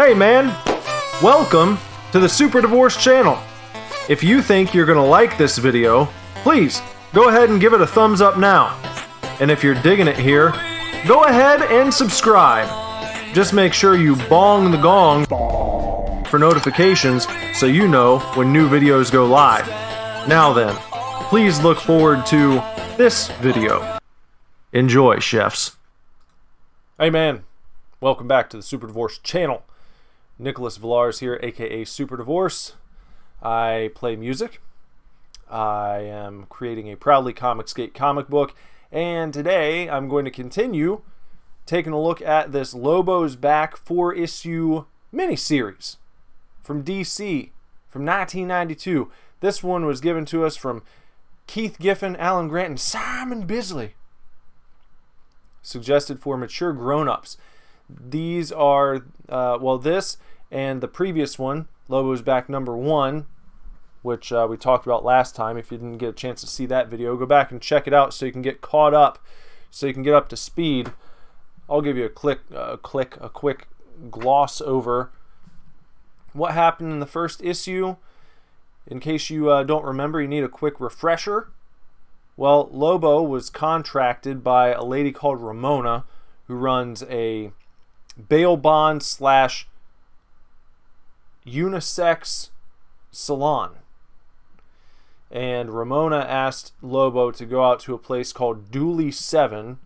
Hey man, welcome to the Super Divorce channel. If you think you're gonna like this video, please go ahead and give it a thumbs up now. And if you're digging it here, go ahead and subscribe. Just make sure you bong the gong for notifications so you know when new videos go live. Now then, please look forward to this video. Enjoy, chefs. Hey man, welcome back to the Super Divorce channel. Nicholas Villars here, aka Super Divorce. I play music. I am creating a Proudly Comicsgate comic book, and today I'm going to continue taking a look at this LOBO'S Back 4-issue miniseries from DC from 1992. This one was given to us from Keith Giffen, Alan Grant, and Simon Bisley. Suggested for mature grown-ups. These are, this and the previous one, LOBO'S Back #1, which we talked about last time. If you didn't get a chance to see that video, go back and check it out so you can get caught up, so you can get up to speed. I'll give you a quick gloss over what happened in the first issue. In case you don't remember, you need a quick refresher. Well, Lobo was contracted by a lady called Ramona, who runs a bail bond / unisex salon. And Ramona asked Lobo to go out to a place called Dooley 7,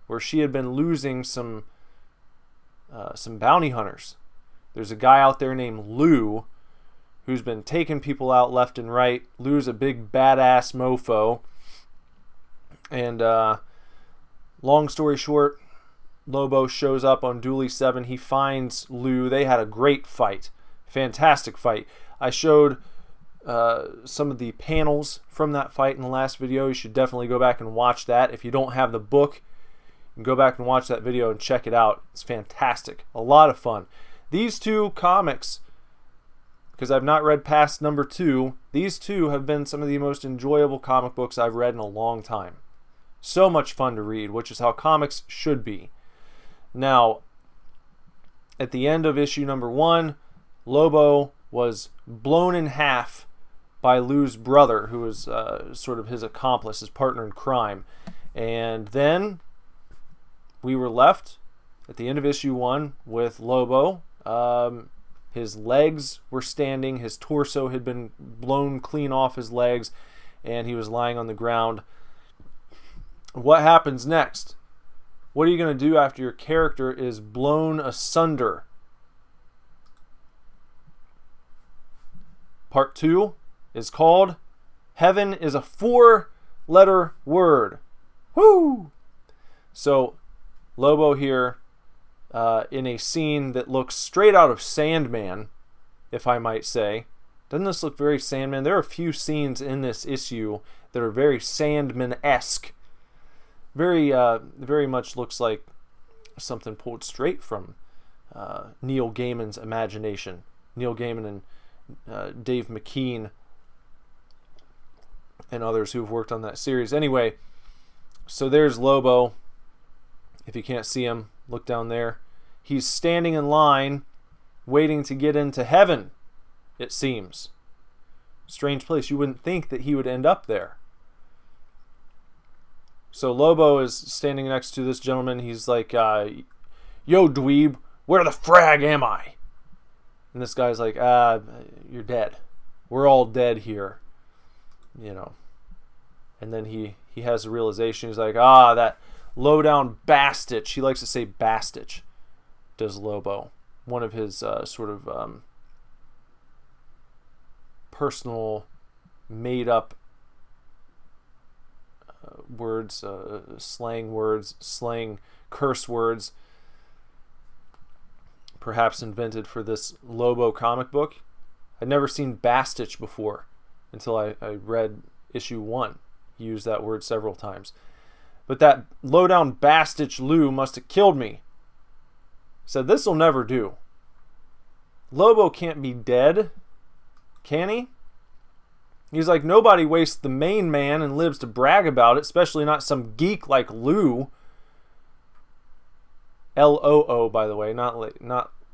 where she had been losing some bounty hunters. There's a guy out there named Lou who's been taking people out left and right. Lou's a big badass mofo. And long story short, Lobo shows up on Dooley 7. He finds Lou. They had a great fight. Fantastic fight. I showed some of the panels from that fight in the last video. You should definitely go back and watch that. If you don't have the book, you can go back and watch that video and check it out. It's fantastic. A lot of fun. These two comics, because I've not read past #2, these two have been some of the most enjoyable comic books I've read in a long time. So much fun to read, which is how comics should be. Now, at the end of issue #1, Lobo was blown in half by Lou's brother, who was sort of his accomplice, his partner in crime. And then we were left at the end of issue 1 with Lobo. His legs were standing, his torso had been blown clean off his legs, and he was lying on the ground. What happens next? What are you going to do after your character is blown asunder? Part 2 is called Heaven is a 4-letter word. Woo! So, Lobo here in a scene that looks straight out of Sandman, if I might say. Doesn't this look very Sandman? There are a few scenes in this issue that are very Sandman-esque. Very much looks like something pulled straight from Neil Gaiman's imagination. Neil Gaiman and Dave McKean and others who've worked on that series. Anyway, so there's Lobo. If you can't see him, look down there. He's standing in line, waiting to get into heaven, it seems. Strange place. You wouldn't think that he would end up there. So Lobo is standing next to this gentleman. He's like, yo, dweeb, where the frag am I? And this guy's like, you're dead. We're all dead here. You know. And then he has a realization. He's like, that low-down bastich. He likes to say bastich, does Lobo. One of his personal made-up words, slang curse words, perhaps invented for this Lobo comic book. I'd never seen bastich before until I read issue 1. He used that word several times. But that low-down bastich Lou must have killed me. Said, this'll never do. Lobo can't be dead, can he? He's like, nobody wastes the main man and lives to brag about it, especially not some geek like Lou. Loo, by the way, not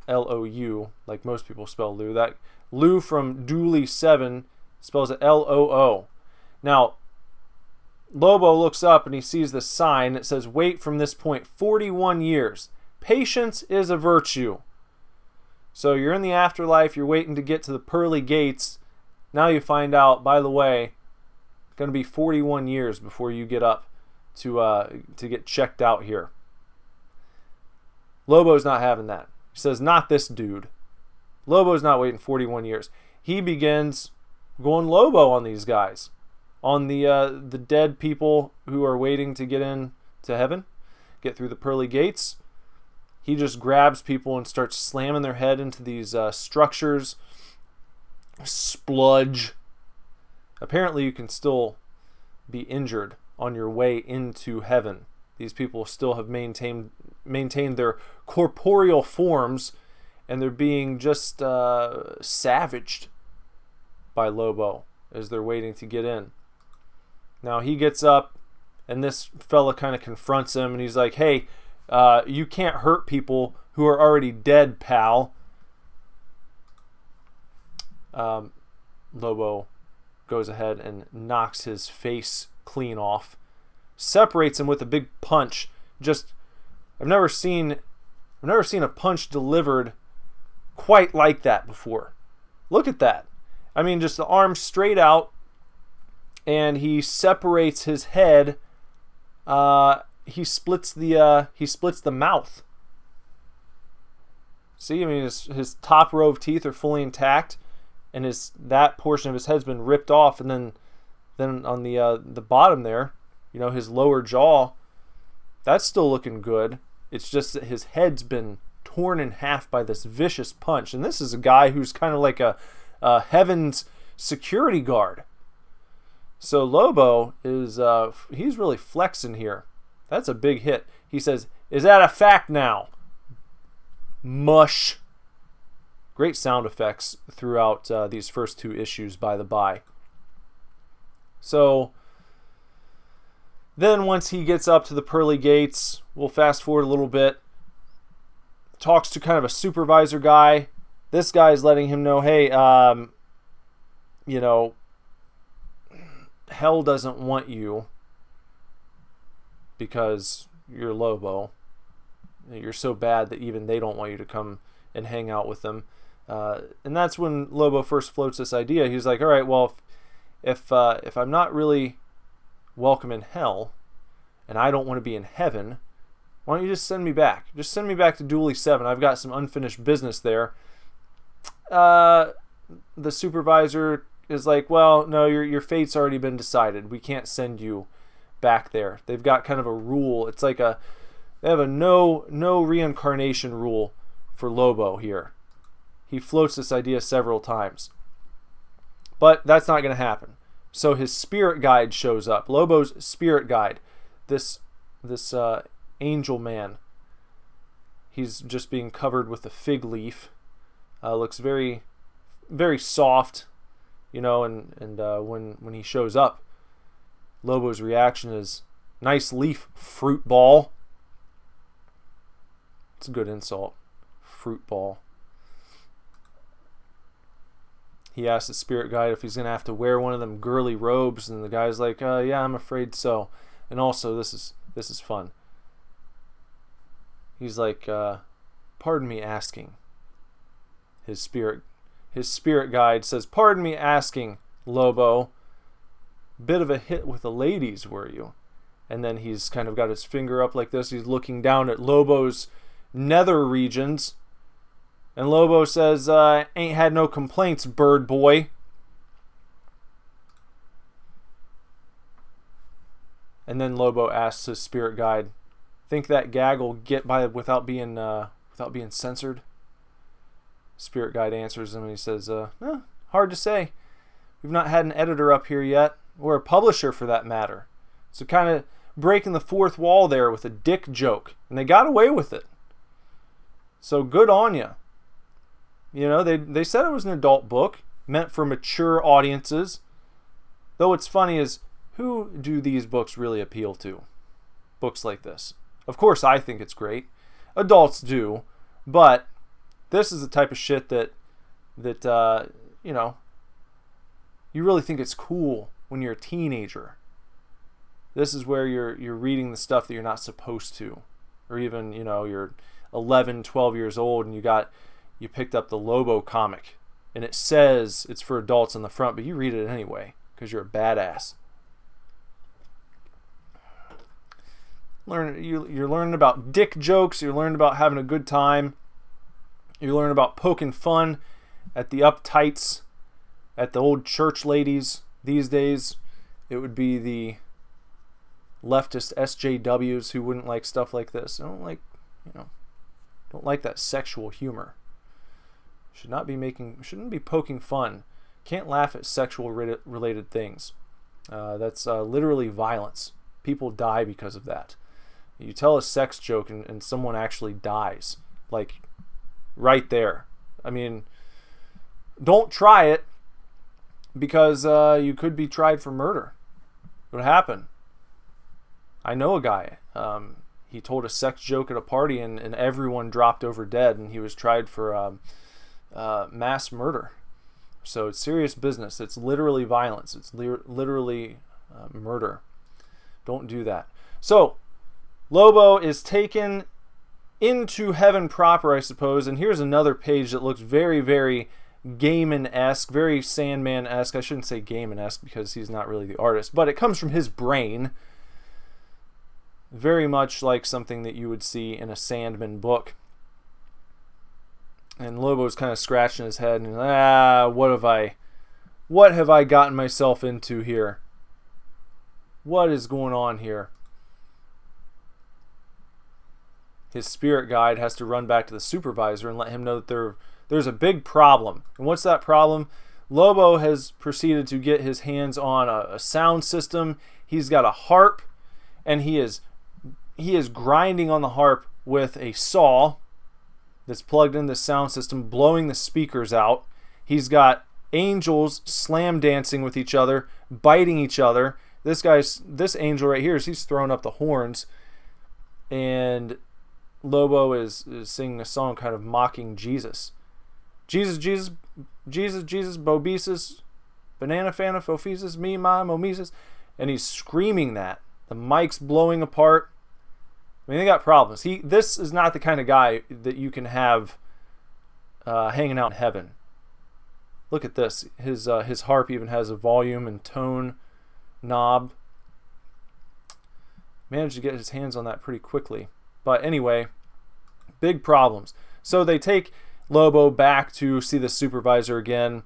L-O-U, like most people spell Lou. That Lou from Dooley 7 spells it L-O-O. Now, Lobo looks up and he sees this sign that says, wait from this point 41 years. Patience is a virtue. So you're in the afterlife, you're waiting to get to the pearly gates. Now you find out, by the way, it's going to be 41 years before you get up to get checked out here. Lobo's not having that. He says, not this dude. Lobo's not waiting 41 years. He begins going Lobo on these guys, on the dead people who are waiting to get in to heaven, get through the pearly gates. He just grabs people and starts slamming their head into these structures. Spludge. Apparently you can still be injured on your way into heaven. These people still have maintained their corporeal forms, and they're being just savaged by Lobo as they're waiting to get in. Now he gets up, and this fella kind of confronts him, and he's like, hey, you can't hurt people who are already dead, pal. Lobo goes ahead and knocks his face clean off, separates him with a big punch. Just, I've never seen a punch delivered quite like that before. Look at that. I mean, just the arm straight out, and he separates his head. He splits the mouth. See, I mean, his top row of teeth are fully intact, and that portion of his head's been ripped off, and then on the bottom there, you know, his lower jaw, that's still looking good. It's just that his head's been torn in half by this vicious punch, and this is a guy who's kind of like a heaven's security guard. So Lobo is he's really flexing here. That's a big hit. He says, "Is that a fact now?" Mush. Great sound effects throughout these first two issues, by the by. So then once he gets up to the pearly gates, we'll fast forward a little bit, talks to kind of a supervisor guy. This guy's letting him know, hey, you know, hell doesn't want you because you're Lobo. You're so bad that even they don't want you to come and hang out with them. And that's when Lobo first floats this idea. He's like, all right, well, if I'm not really welcome in hell and I don't want to be in heaven, why don't you just send me back? Just send me back to Dooley 7. I've got some unfinished business there. The supervisor is like, well, no, your fate's already been decided. We can't send you back there. They've got kind of a rule. It's like they have a no reincarnation rule for Lobo here. He floats this idea several times. But that's not going to happen. So his spirit guide shows up. Lobo's spirit guide. This angel man. He's just being covered with a fig leaf. Looks very, very soft, you know, and when he shows up, Lobo's reaction is, nice leaf, fruit ball. It's a good insult. Fruit ball. He asks the spirit guide if he's going to have to wear one of them girly robes, and the guy's like, yeah, I'm afraid so. And also, this is fun. He's like, pardon me asking. His spirit guide says, pardon me asking, Lobo. Bit of a hit with the ladies, were you? And then he's kind of got his finger up like this. He's looking down at Lobo's nether regions. And Lobo says, ain't had no complaints, bird boy. And then Lobo asks his spirit guide, think that gag will get by without being censored? Spirit guide answers him and he says, hard to say. We've not had an editor up here yet, or a publisher for that matter. So kind of breaking the fourth wall there with a dick joke. And they got away with it. So good on you. You know, they said it was an adult book, meant for mature audiences. Though what's funny is, who do these books really appeal to? Books like this. Of course I think it's great. Adults do. But This is the type of shit that you know, you really think it's cool when you're a teenager. This is where you're reading the stuff that you're not supposed to. Or even, you know, you're 11, 12 years old and you picked up the Lobo comic and it says it's for adults on the front, but you read it anyway because you're a badass. You're learning about dick jokes, you're learning about having a good time, you're learning about poking fun at the uptights, at the old church ladies. These days it would be the leftist SJWs who wouldn't like stuff like this. Don't like that sexual humor. Shouldn't be poking fun. Can't laugh at sexual related things. That's literally violence. People die because of that. You tell a sex joke and someone actually dies. Like, right there. I mean, don't try it because you could be tried for murder. It would happen. I know a guy. He told a sex joke at a party and everyone dropped over dead, and he was tried for mass murder. So it's serious business. It's literally violence. It's literally murder. Don't do that. So Lobo is taken into heaven proper, I suppose. And here's another page that looks very, very Gaiman-esque, very Sandman-esque. I shouldn't say Gaiman-esque because he's not really the artist, but it comes from his brain. Very much like something that you would see in a Sandman book. And Lobo's kind of scratching his head and what have I gotten myself into here? What is going on here? His spirit guide has to run back to the supervisor and let him know that there's a big problem. And what's that problem? Lobo has proceeded to get his hands on a sound system. He's got a harp, and he is grinding on the harp with a saw that's plugged in the sound system, blowing the speakers out. He's got angels slam dancing with each other, biting each other. This angel right here, he's throwing up the horns, and Lobo is singing a song kind of mocking Jesus. Jesus, Jesus, Jesus, Jesus, Bobesis, Banana Fana, Fophesis, me, my, Momesis. And he's screaming that. The mic's blowing apart. I mean, they got problems. This is not the kind of guy that you can have hanging out in heaven. Look at this. His harp even has a volume and tone knob. Managed to get his hands on that pretty quickly. But anyway, big problems. So they take Lobo back to see the supervisor again.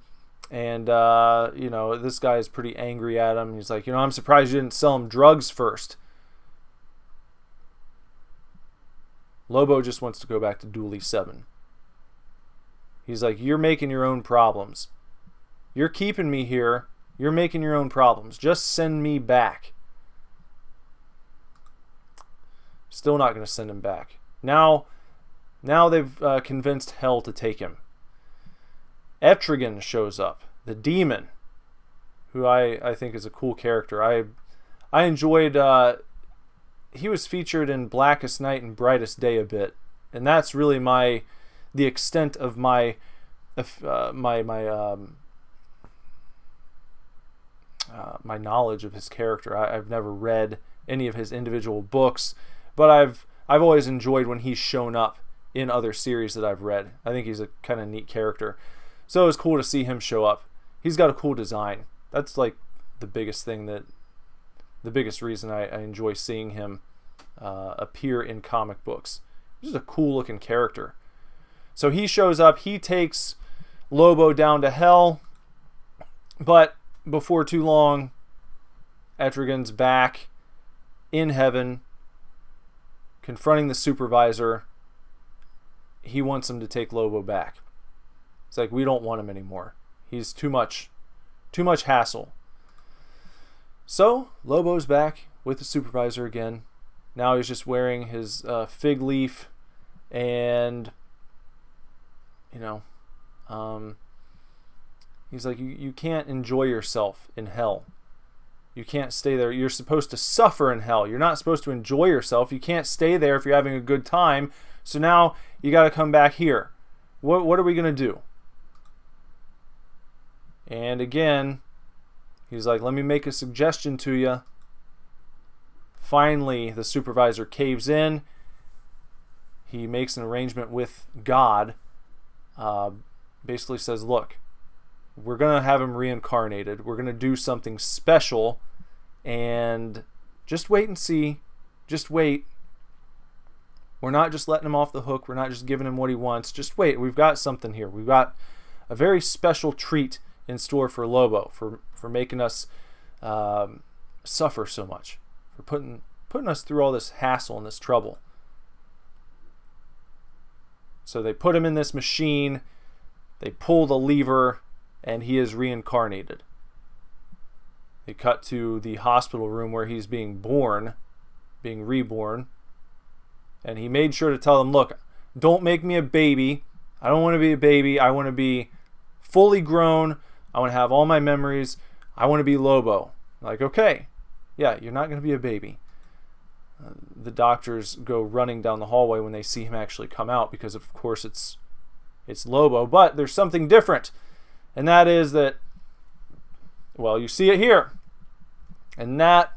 And, this guy is pretty angry at him. He's like, I'm surprised you didn't sell him drugs first. Lobo just wants to go back to Dooley 7. He's like, you're making your own problems. You're keeping me here. You're making your own problems. Just send me back. Still not going to send him back. Now they've convinced Hell to take him. Etrigan shows up, the demon, who I think is a cool character. I enjoyed. He was featured in Blackest Night and Brightest Day a bit, and that's really the extent of my knowledge of his character. I've never read any of his individual books, but I've always enjoyed when he's shown up in other series that I've read. I think he's a kind of neat character. So it was cool to see him show up. He's got a cool design. That's like the biggest reason I enjoy seeing him appear in comic books. He's just a cool looking character. So he shows up. He takes Lobo down to Hell. But before too long, Etrigan's back in heaven, confronting the supervisor. He wants him to take Lobo back. It's like, we don't want him anymore. He's too much hassle. So Lobo's back with the supervisor again. Now he's just wearing his fig leaf, and he's like, you can't enjoy yourself in hell. You can't stay there. You're supposed to suffer in hell. You're not supposed to enjoy yourself. You can't stay there if you're having a good time. So now you got to come back here. What are we going to do? And again, he's like, let me make a suggestion to you. Finally, the supervisor caves in. He makes an arrangement with God. Basically says, look, we're going to have him reincarnated. We're going to do something special. And just wait and see. Just wait. We're not just letting him off the hook. We're not just giving him what he wants. Just wait. We've got something here. We've got a very special treat in store for Lobo for making us suffer so much, for putting us through all this hassle and this trouble. So they put him in this machine. They pull the lever, and he is reincarnated. They cut to the hospital room where he's being reborn. And he made sure to tell them, look, don't make me a baby. I don't want to be a baby. I want to be fully grown. I want to have all my memories. I want to be Lobo. Like, okay, yeah, you're not going to be a baby. The doctors go running down the hallway when they see him actually come out, because of course it's Lobo. But there's something different, and that is that, well, you see it here, and that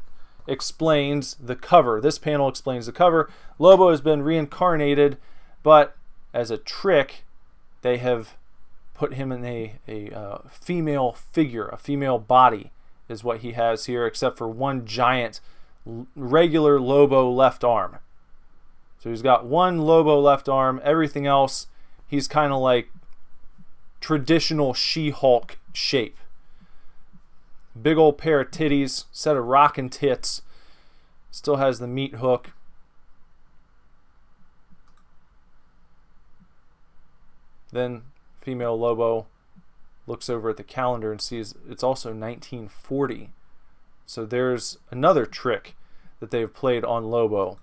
explains the cover. This panel explains the cover. Lobo has been reincarnated, but as a trick, they have put him in a female figure, a female body is what he has here, except for one giant regular Lobo left arm. So he's got one Lobo left arm. Everything else, he's kind of like traditional She-Hulk shape. Big old pair of titties, set of rockin' tits. Still has the meat hook. Then female Lobo looks over at the calendar and sees it's also 1940. So there's another trick that they've played on Lobo.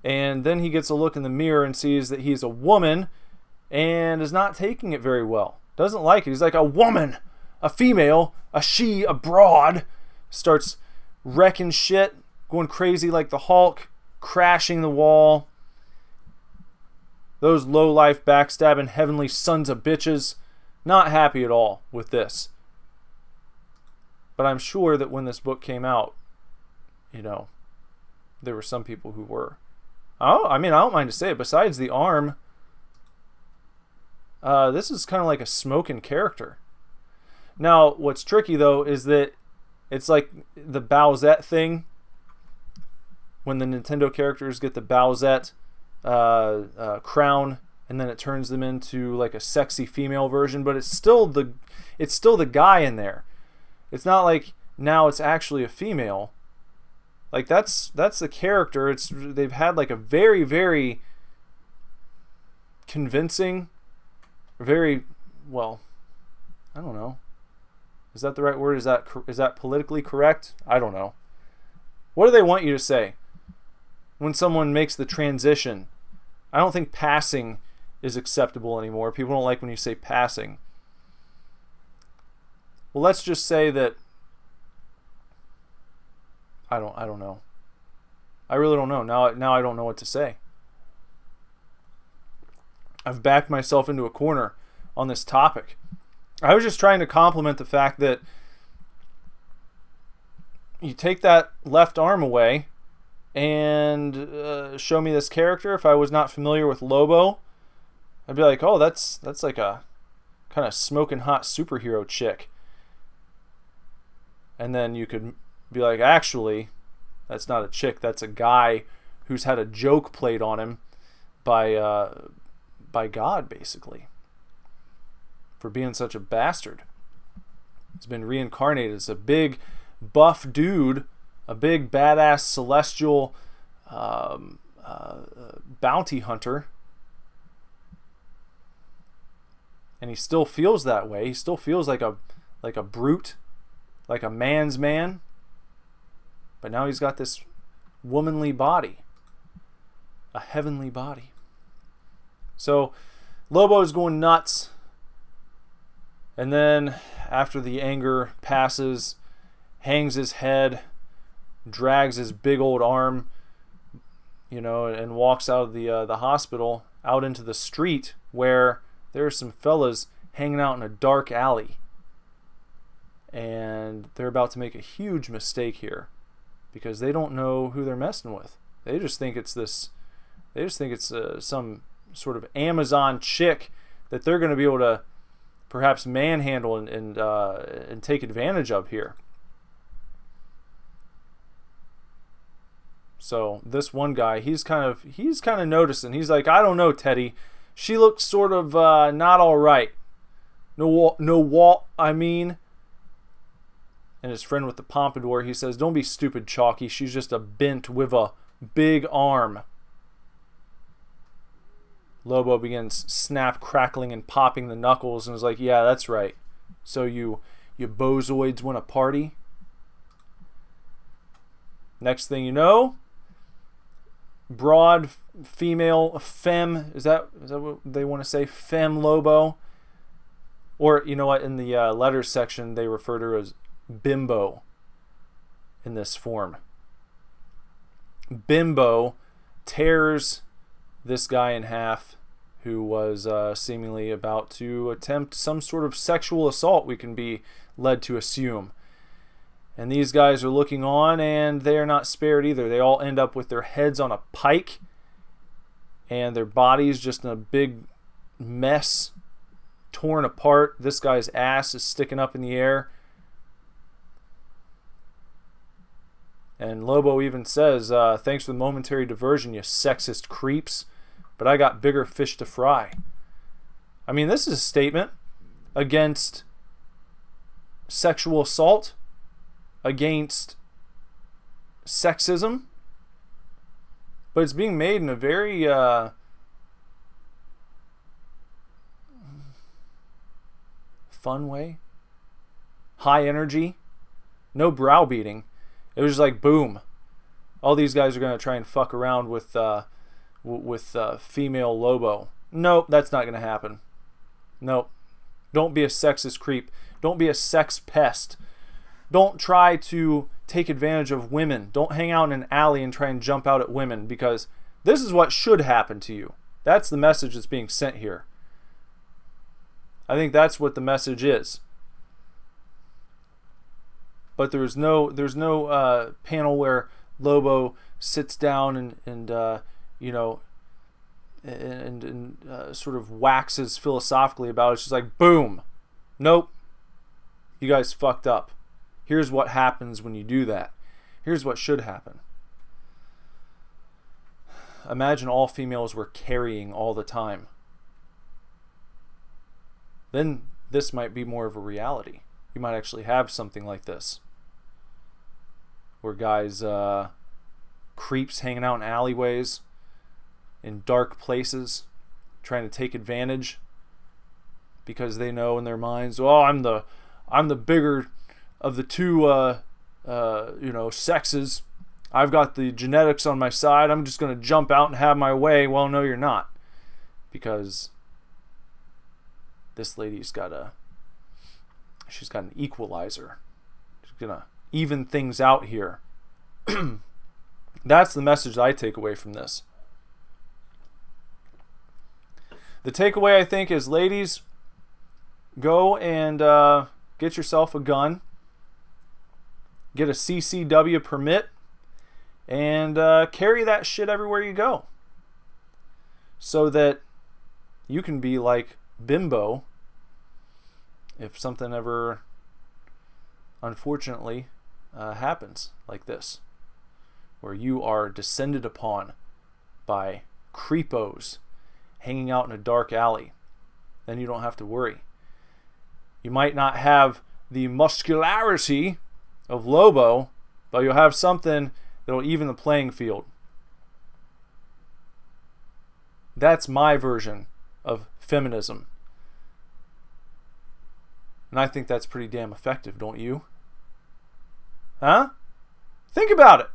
And then he gets a look in the mirror and sees that he's a woman and is not taking it very well. Doesn't like it. He's like, a woman, a female, a she, a broad. Starts wrecking shit, going crazy like the Hulk, crashing the wall. Those low-life, backstabbing, heavenly sons of bitches, not happy at all with this. But I'm sure that when this book came out, there were some people who were. Oh, I don't mind to say it. Besides the arm, this is kind of like a smoking character. Now, what's tricky, though, is that it's like the Bowsette thing. When the Nintendo characters get the Bowsette crown, and then it turns them into like a sexy female version, but it's still the guy in there. It's not like now it's actually a female. Like that's the character. They've had like a very, very convincing, very, well, I don't know. Is that the right word? Is that politically correct? I don't know. What do they want you to say when someone makes the transition? I don't think passing is acceptable anymore. People don't like when you say passing. Well, let's just say that I don't know. I really don't know. Now I don't know what to say. I've backed myself into a corner on this topic. I was just trying to compliment the fact that you take that left arm away and show me this character. If I was not familiar with Lobo, I'd be like, oh, that's like a kind of smoking hot superhero chick. And then you could be like, actually, that's not a chick. That's a guy who's had a joke played on him by God, basically, for being such a bastard. He's been reincarnated as a big buff dude, a big badass celestial bounty hunter, and he still feels that way. He still feels like a brute, like a man's man, but now he's got this womanly body, a heavenly body. So Lobo's going nuts, and then after the anger passes, hangs his head, drags his big old arm, and walks out of the hospital. out into the street where there are some fellas hanging out in a dark alley. And they're about to make a huge mistake here because they don't know who they're messing with. They just think it's some sort of Amazon chick that they're going to be able to perhaps manhandle and take advantage of here. So this one guy, he's kind of noticing. He's like, I don't know, Teddy. She looks sort of not all right. I mean. And his friend with the pompadour, he says, don't be stupid, Chalky. She's just a bint with a big arm. Lobo begins snap, crackling, and popping the knuckles and is like, yeah, that's right. So you bozoids want a party? Next thing you know, broad female femme, is that what they want to say? Femme Lobo? Or, you know what, in the letters section, they refer to her as Bimbo in this form. Bimbo tears this guy in half who was seemingly about to attempt some sort of sexual assault, we can be led to assume. And these guys are looking on, and they are not spared either. They all end up with their heads on a pike and their bodies just in a big mess, torn apart. This guy's ass is sticking up in the air. And Lobo even says, thanks for the momentary diversion, you sexist creeps, but I got bigger fish to fry. I mean, this is a statement against sexual assault, against sexism, but it's being made in a very fun way, high energy, no browbeating. It was just like, boom, all these guys are going to try and fuck around with female Lobo. Nope, that's not going to happen. Nope. Don't be a sexist creep. Don't be a sex pest. Don't try to take advantage of women. Don't hang out in an alley and try and jump out at women, because this is what should happen to you. That's the message that's being sent here. I think that's what the message is. But there's no panel where Lobo sits down and sort of waxes philosophically about it. It's just like, boom, nope, you guys fucked up. Here's what happens when you do that. Here's what should happen. Imagine all females were carrying all the time. Then this might be more of a reality. You might actually have something like this, where guys, creeps hanging out in alleyways, in dark places, trying to take advantage because they know in their minds, oh, I'm the bigger of the two, sexes. I've got the genetics on my side. I'm just going to jump out and have my way. Well, no, you're not, because this lady's got she's got an equalizer. She's gonna even things out here. That's the message that I take away from this. The takeaway, I think, is, ladies, go and get yourself a gun, get a CCW permit, and carry that shit everywhere you go, so that you can be like Bimbo if something ever, unfortunately, happens like this, where you are descended upon by creepos hanging out in a dark alley. Then you don't have to worry. You might not have the muscularity of Lobo, but you'll have something that'll even the playing field. That's my version of feminism. And I think that's pretty damn effective, don't you? Huh? Think about it.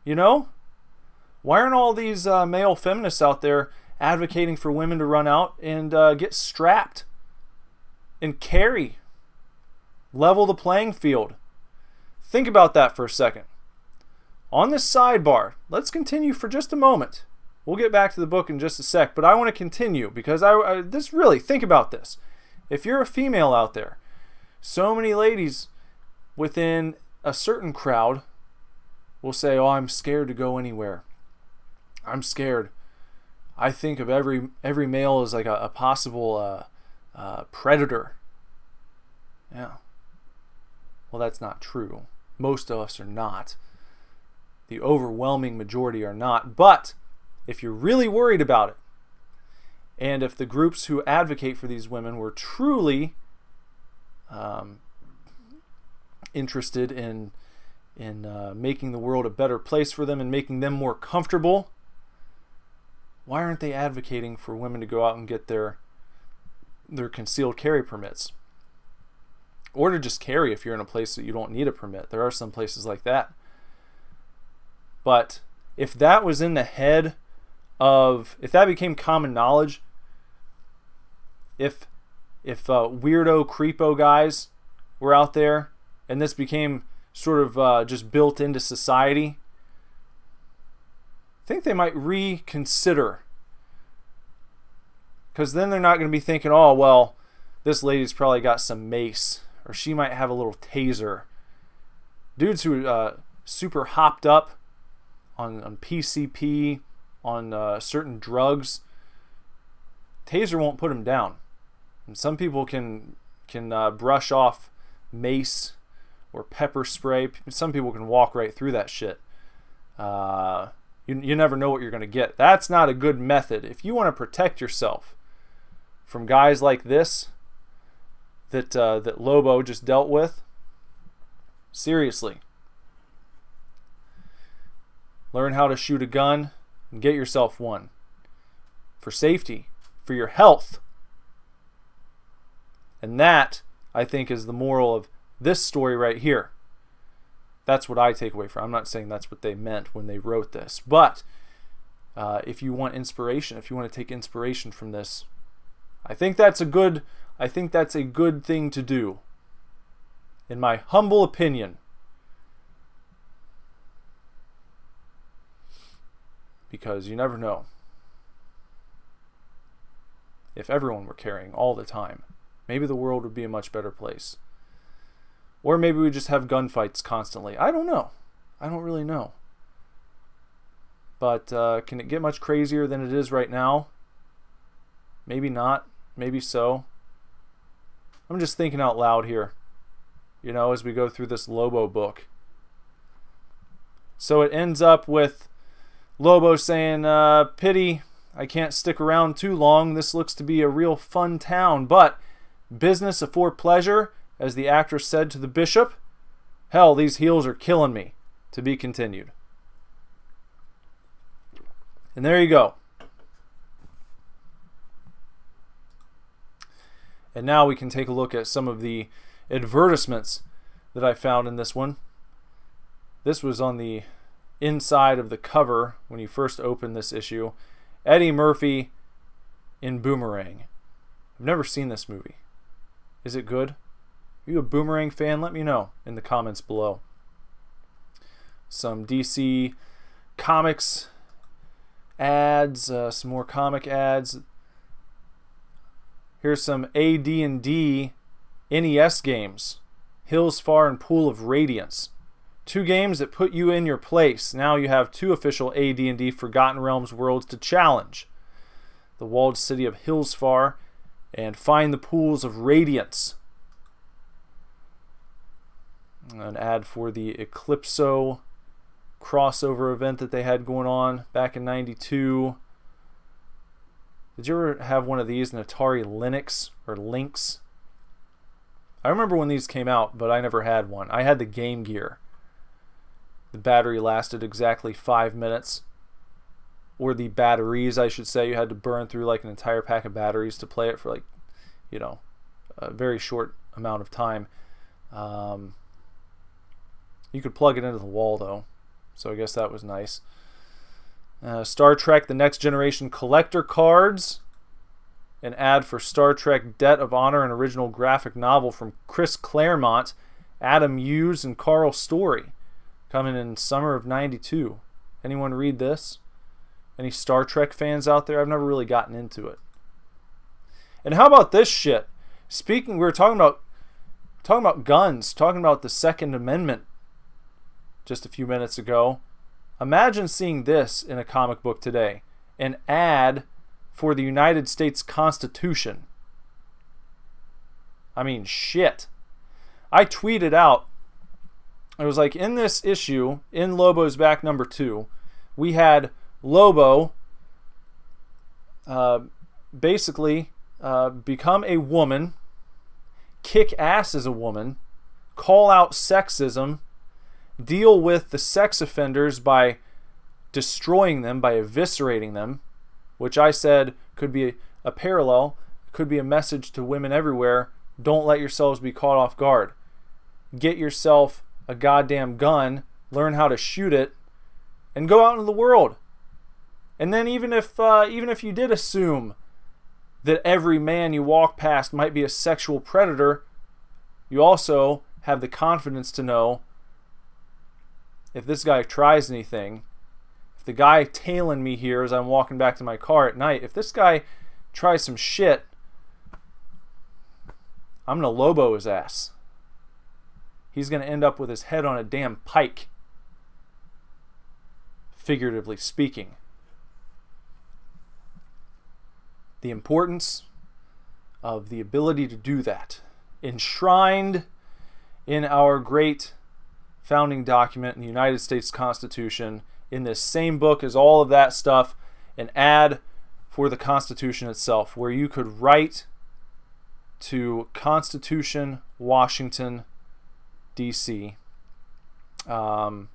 You know? Why aren't all these male feminists out there advocating for women to run out and get strapped and carry? Level the playing field. Think about that for a second. On this sidebar, let's continue for just a moment. We'll get back to the book in just a sec, but I want to continue because this really, think about this. If you're a female out there, so many ladies within a certain crowd will say, oh, I'm scared to go anywhere. I'm scared. I think of every male as like a possible predator. Yeah. Well, that's not true. Most of us are not. The overwhelming majority are not. But if you're really worried about it, and if the groups who advocate for these women were truly interested in making the world a better place for them and making them more comfortable, why aren't they advocating for women to go out and get their concealed carry permits? Or to just carry if you're in a place that you don't need a permit. There are some places like that. But if that was in the head of, if that became common knowledge, if weirdo, creepo guys were out there and this became sort of just built into society, I think they might reconsider. Because then they're not going to be thinking, oh, well, this lady's probably got some mace, or she might have a little taser. Dudes who are super hopped up on PCP, on certain drugs, taser won't put them down. And some people can brush off mace or pepper spray. Some people can walk right through that shit. You never know what you're going to get. That's not a good method. If you want to protect yourself from guys like this that Lobo just dealt with, seriously, learn how to shoot a gun and get yourself one for safety, for your health. And that, I think, is the moral of this story right here. That's what I take away from it. I'm not saying that's what they meant when they wrote this, but if you want inspiration, if you want to take inspiration from this, I think that's a good thing to do, in my humble opinion. Because you never know. If everyone were carrying all the time, maybe the world would be a much better place. Or maybe we just have gunfights constantly. I don't know. I don't really know. But can it get much crazier than it is right now? Maybe not. Maybe so. I'm just thinking out loud here, as we go through this Lobo book. So it ends up with Lobo saying, pity, I can't stick around too long. This looks to be a real fun town, but business afore pleasure, as the actress said to the bishop. Hell, these heels are killing me. To be continued. And there you go. And now we can take a look at some of the advertisements that I found in this one. This was on the inside of the cover when you first opened this issue. Eddie Murphy in Boomerang. I've never seen this movie. Is it good? Are you a Boomerang fan? Let me know in the comments below. Some DC Comics ads, some more comic ads. Here's some AD&D NES games. Hills Far and Pool of Radiance. 2 games that put you in your place. Now you have 2 official AD&D Forgotten Realms worlds to challenge. The walled city of Hills Far and Find the Pools of Radiance. An ad for the Eclipso crossover event that they had going on back in '92. Did you ever have one of these, an Atari Lynx or Lynx? I remember when these came out, but I never had one. I had the Game Gear. The battery lasted exactly 5 minutes. Or the batteries, I should say. You had to burn through like an entire pack of batteries to play it for a very short amount of time. You could plug it into the wall though. So I guess that was nice. Star Trek The Next Generation collector cards. An ad for Star Trek Debt of Honor, an original graphic novel from Chris Claremont, Adam Hughes, and Carl Story. Coming in summer of '92. Anyone read this? Any Star Trek fans out there? I've never really gotten into it. And how about this shit? We were talking about guns, talking about the Second Amendment just a few minutes ago. Imagine seeing this in a comic book today. An ad for the United States Constitution. I mean, shit. I tweeted out, it was like, in this issue, in Lobo's back number 2, we had Lobo basically become a woman, kick ass as a woman, call out sexism, deal with the sex offenders by destroying them, by eviscerating them, which I said could be a parallel, could be a message to women everywhere. Don't let yourselves be caught off guard. Get yourself a goddamn gun, learn how to shoot it, and go out into the world. And then even if you did assume that every man you walk past might be a sexual predator, you also have the confidence to know if this guy tries anything, if the guy tailing me here as I'm walking back to my car at night, if this guy tries some shit, I'm going to Lobo his ass. He's going to end up with his head on a damn pike, figuratively speaking. The importance of the ability to do that, enshrined in our great founding document in the United States Constitution, in this same book as all of that stuff, an ad for the Constitution itself, where you could write to Constitution, Washington, D.C., and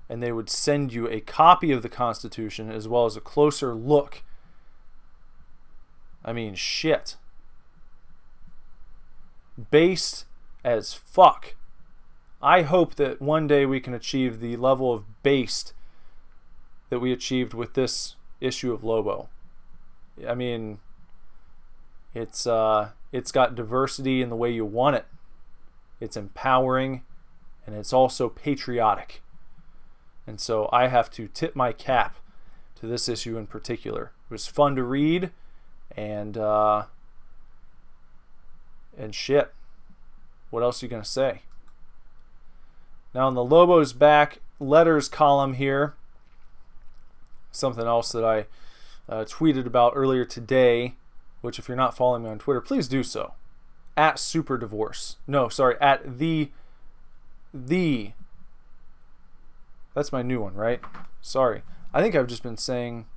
they would send you a copy of the Constitution as well as a closer look. I mean, shit. Based as fuck. I hope that one day we can achieve the level of based that we achieved with this issue of Lobo. I mean, it's got diversity in the way you want it. It's empowering, and it's also patriotic. And so I have to tip my cap to this issue in particular. It was fun to read, and shit. What else are you gonna say? Now in the Lobo's back letters column here, something else that I tweeted about earlier today, which if you're not following me on Twitter, please do so. At Super Divorce. No, sorry, at the. That's my new one, right? Sorry. I think I've just been saying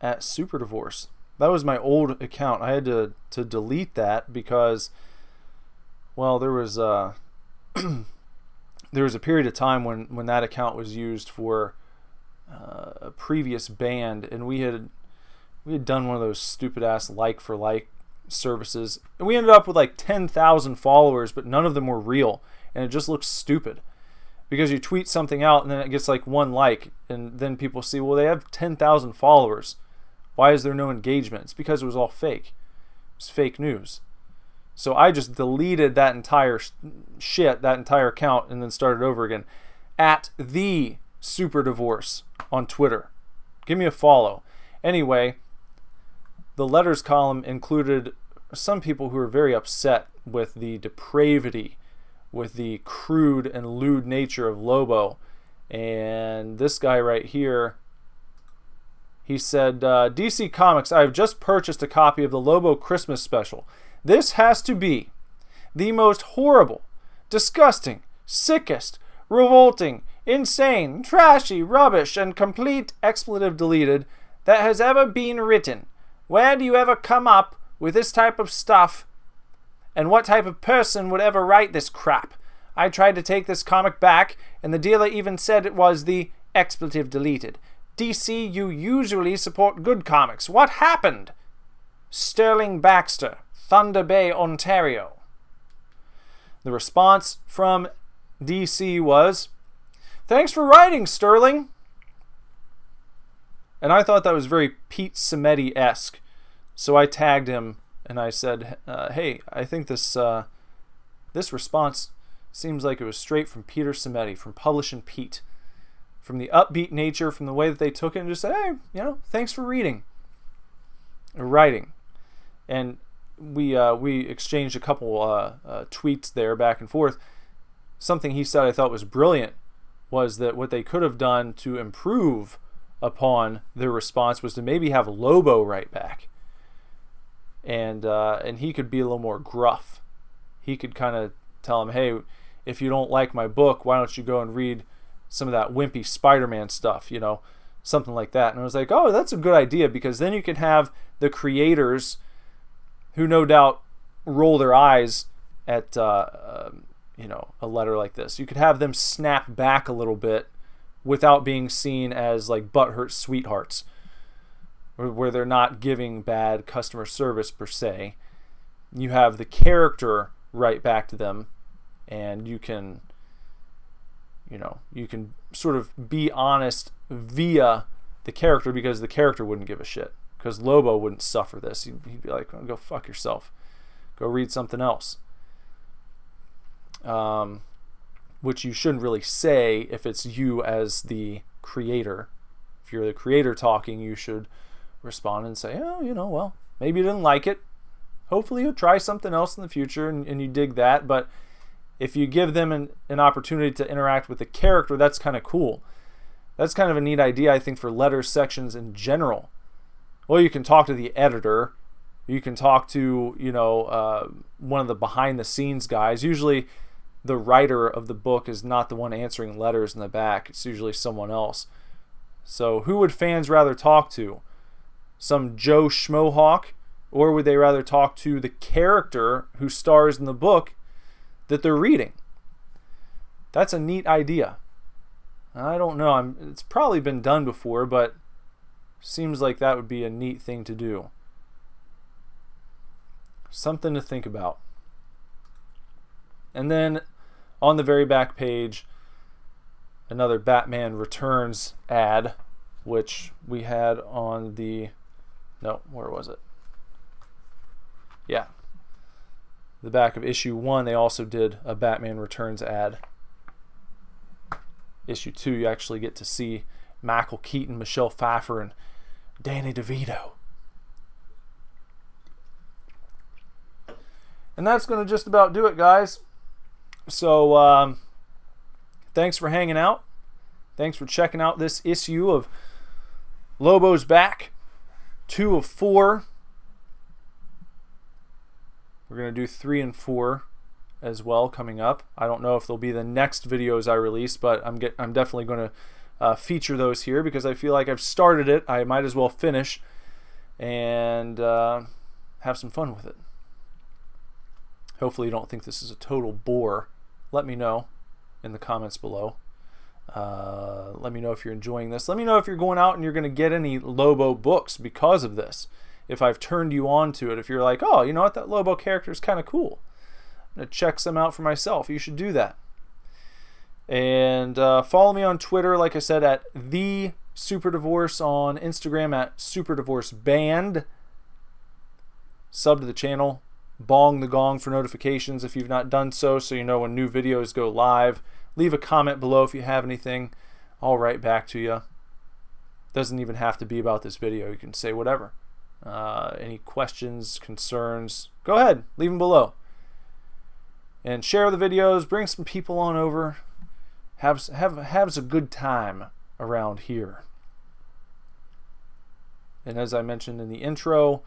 at Super Divorce. That was my old account. I had to delete that because, well, there was a period of time when that account was used for a previous band, and we had done one of those stupid ass like for like services, and we ended up with like 10,000 followers, but none of them were real, and it just looks stupid because you tweet something out and then it gets like one like, and then people see, well, they have 10,000 followers. Why is there no engagement? It's because it was all fake. It's fake news. So I just deleted that entire shit, that entire account, and then started over again. At the Super Divorce on Twitter. Give me a follow. Anyway, the letters column included some people who were very upset with the depravity, with the crude and lewd nature of Lobo. And this guy right here, he said, DC Comics, I have just purchased a copy of the Lobo Christmas special. This has to be the most horrible, disgusting, sickest, revolting, insane, trashy, rubbish, and complete expletive deleted that has ever been written. Where do you ever come up with this type of stuff? And what type of person would ever write this crap? I tried to take this comic back, and the dealer even said it was the expletive deleted. DC, you usually support good comics. What happened? Sterling Baxter, Thunder Bay, Ontario. The response from DC was, "Thanks for writing, Sterling." And I thought that was very Pete Semetti-esque. So I tagged him and I said, hey, I think this response seems like it was straight from Peter Semetti, from Publishin' Pete. from the upbeat nature, from the way that they took it, and just say, hey, thanks for reading or writing. And we exchanged a couple tweets there back and forth. Something he said I thought was brilliant was that what they could have done to improve upon their response was to maybe have Lobo write back, and he could be a little more gruff. He could kind of tell him, hey, if you don't like my book, why don't you go and read some of that wimpy Spider-Man stuff, something like that. And I was like, oh, that's a good idea, because then you can have the creators, who no doubt roll their eyes at a letter like this. You could have them snap back a little bit without being seen as like butthurt sweethearts, where they're not giving bad customer service per se. You have the character write back to them, and you can sort of be honest via the character, because the character wouldn't give a shit, because Lobo wouldn't suffer this. He'd be like, oh, go fuck yourself, go read something else. Which you shouldn't really say if it's you as the creator. If you're the creator talking, you should respond and say, oh, well, maybe you didn't like it. Hopefully you'll try something else in the future, and you dig that. But if you give them an opportunity to interact with the character, that's kind of cool. That's kind of a neat idea, I think, for letter sections in general. Well, you can talk to the editor. You can talk to, one of the behind-the-scenes guys. Usually the writer of the book is not the one answering letters in the back. It's usually someone else. So who would fans rather talk to? Some Joe Schmohawk? Or would they rather talk to the character who stars in the book that they're reading? That's a neat idea. I don't know. It's probably been done before, but seems like that would be a neat thing to do. Something to think about. And then on the very back page, another Batman Returns ad, which we had on the... No, where was it? Yeah. The back of issue 1, they also did a Batman Returns ad. Issue 2, you actually get to see Michael Keaton, Michelle Pfeiffer, and Danny DeVito. And that's going to just about do it, guys. So, thanks for hanging out. Thanks for checking out this issue of Lobo's Back. 2 of 4. We're going to do 3 and 4 as well coming up. I don't know if they'll be the next videos I release, but I'm definitely going to feature those here, because I feel like I've started it. I might as well finish and have some fun with it. Hopefully you don't think this is a total bore. Let me know in the comments below. Let me know if you're enjoying this. Let me know if you're going out and you're going to get any Lobo books because of this. If I've turned you on to it. If you're like, oh, you know what, that Lobo character is kind of cool. I'm going to check some out for myself. You should do that. And follow me on Twitter, like I said, at The Super Divorce, on Instagram at Super Divorce Band. Sub to the channel. Bong the gong for notifications if you've not done so you know when new videos go live. Leave a comment below if you have anything. I'll write back to you. Doesn't even have to be about this video. You can say whatever. Any questions, concerns, go ahead, leave them below. And share the videos, bring some people on over. Have a good time around here. And as I mentioned in the intro,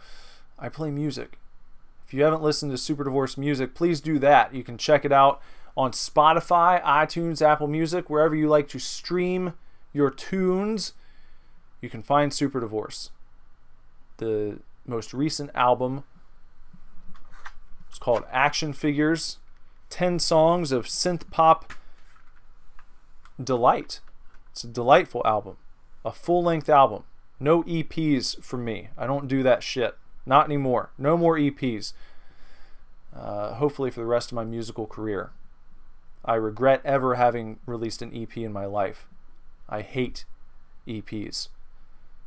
I play music. If you haven't listened to Super Divorce music, please do that. You can check it out on Spotify, iTunes, Apple Music, wherever you like to stream your tunes. You can find Super Divorce. The most recent album is called Action Figures. 10 songs of synth pop delight. It's a delightful album. A full-length album. No EPs from me. I don't do that shit. Not anymore. No more EPs. Hopefully for the rest of my musical career. I regret ever having released an EP in my life. I hate EPs.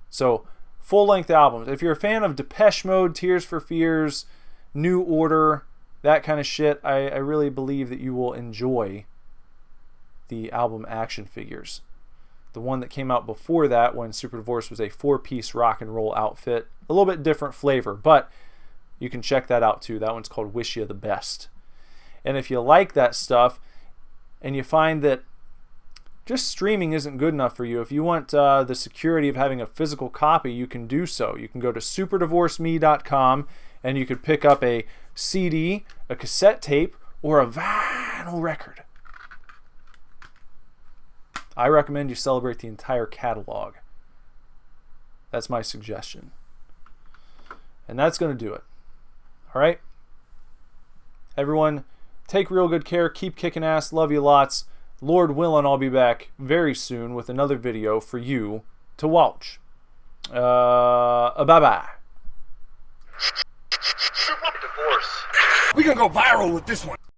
So, full-length albums. If you're a fan of Depeche Mode, Tears for Fears, New Order, that kind of shit, I really believe that you will enjoy the album Action Figures. The one that came out before that, when Super Divorce was a 4-piece rock and roll outfit. A little bit different flavor, but you can check that out too. That one's called Wish You the Best. And if you like that stuff and you find that just streaming isn't good enough for you, if you want the security of having a physical copy, you can do so. You can go to superdivorceme.com and you could pick up a CD, a cassette tape, or a vinyl record. I recommend you celebrate the entire catalog. That's my suggestion. And that's going to do it. All right? Everyone, take real good care. Keep kicking ass. Love you lots. Lord willing, I'll be back very soon with another video for you to watch. Bye-bye. Divorce. We gonna go viral with this one.